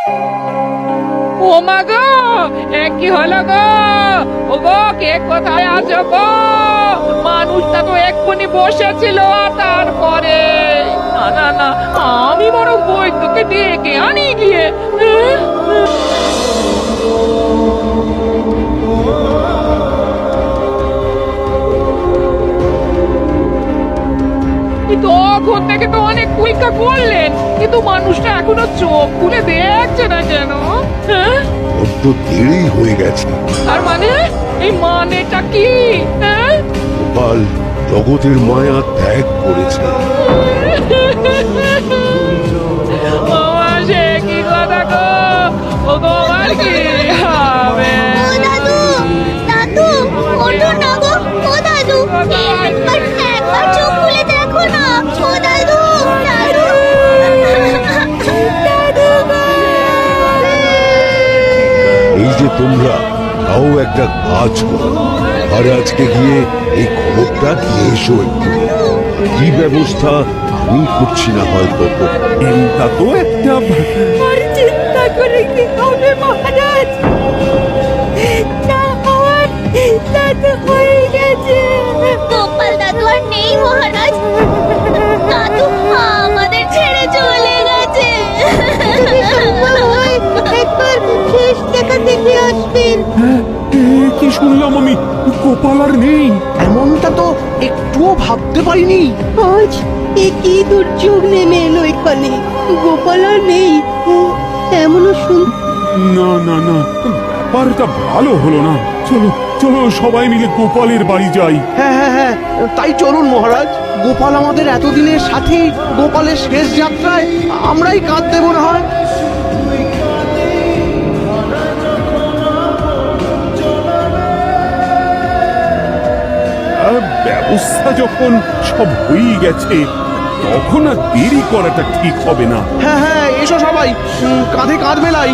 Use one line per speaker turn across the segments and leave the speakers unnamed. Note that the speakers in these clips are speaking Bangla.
ও মা গো, কি হলো গো? ও গো, কে কোথায় আছো গো? মানুষটা তো এক্ষুনি বসেছিল, তারপরে না না না, আমি বরং বৈদ্যকে ডেকে আনি গিয়ে। তখন থেকে তো অনেক পরীক্ষা করলেন, কিন্তু মানুষটা এখনো চোখ খুলে দেখছে না কেন? হ্যাঁ,
বড্ড দেরি হয়ে গেছে।
তার মানে এই মানেটা কি? হ্যাঁ,
গোপাল জগতের মায়া ত্যাগ করেছে।
আমার সে কি কথা গো? ও গো, আমার কি হবে?
ও দাদু, দাদু, ওঠো না গো, ও দাদু, একবার চোখ খুলে দেখো না, ও দাদু, দাদু, দাদু গো।
এই যে তোমরা তাও একটা কাজ করো, আর আজকে গিয়ে এই খবরটা দিয়ে এসো একটু। কি ব্যবস্থা আমি করছি না হয়তো।
এটা তো একটা
আর চিন্তা করে কি হবে মহারাজ? যা হওয়ার তা তো হয়ে গেছে। গোপাল দাদু আর নেই মহারাজ, দাদু আমাদের ছেড়ে চলে গেছে। একবার শেষ দেখা দেখে আসবেন।
কি শুনলাম আমি, গোপাল আর নেই।
এমনটা তো একটুও ভাবতে পারিনি।
আজ এ কি দুর্যোগ নেমে এলো এখানে, গোপাল আর নেই, এমনও শুন।
না না না, ব্যাপারটা ভালো হলো না। চলো চলো, সবাই মিলে গোপালের বাড়ি যাই।
হ্যাঁ হ্যাঁ হ্যাঁ, তাই চলুন মহারাজ। গোপাল আমাদের এতদিনের সাথী, গোপালের শেষ যাত্রায় আমরাই কাঁধ দেবো না হয়।
ব্যবস্থা যখন সব হয়ে গেছে, তখন আর দেরি করাটা ঠিক হবে না।
হ্যাঁ হ্যাঁ, এসো সবাই, কাঁধে কাঁধ মেলাই।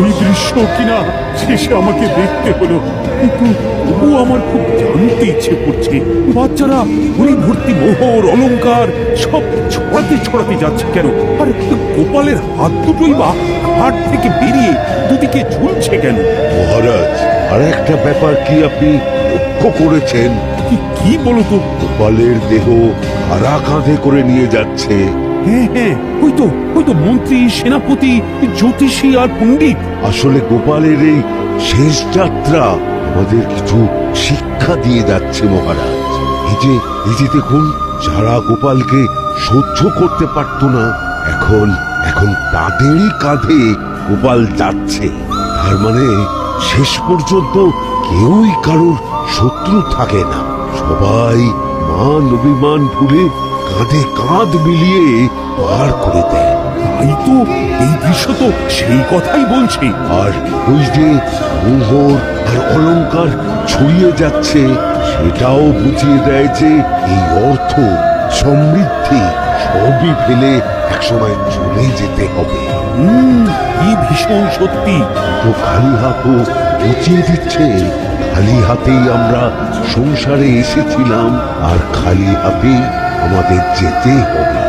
ওই দৃশ্য কিনা শেষে আমাকে দেখতে হলো, কিন্তু তবুও আমার খুব জানতে ইচ্ছে করছে। বাচ্চারা ঘুড়ি ভর্তি মোহর অলংকার সব ছড়াতে ছড়াতে যাচ্ছে কেন? আর গোপালের হাত দুটোই বা হাট থেকে বেরিয়ে দুদিকে ঝুলছে কেন?
মহারাজ, আর একটা ব্যাপার কি আপনি লক্ষ্য করেছেন?
কি বলতো?
গোপালের দেহ কারা কাঁধে করে নিয়ে যাচ্ছে।
হ্যাঁ হ্যাঁ, ওই তো মন্ত্রী, সেনাপতি, জ্যোতিষী আর পণ্ডিত।
আসলে গোপালের এই শেষ যাত্রা আমাদের কিছু শিক্ষা দিয়ে যাচ্ছে মহারাজ। এই যে দেখুন, যারা গোপালকে সহ্য করতে পারত না, এখন তাদেরই কাঁধে গোপাল যাচ্ছে। তার মানে শেষ পর্যন্ত কেউই কারোর শত্রু থাকে না, সবাই মান অভিমান ভুলে কাঁধে কাঁধ মিলিয়ে পার করে দেয়।
তাই তো, এই দৃশ্য তো সেই কথাই বলছে।
আর ওই যে মোহর আর অলংকার ছড়িয়ে যাচ্ছে, সেটাও বুঝিয়ে দেয় যে এই অর্থ, সমৃদ্ধি সবই ফেলে একসময় চলে যেতে হবে।
কি ভীষণ সত্যি।
তো খালি হাতও বুঝিয়ে দিচ্ছে, খালি হাতেই আমরা সংসারে এসেছিলাম, আর খালি হাতেই আমাদের যেতে হবে।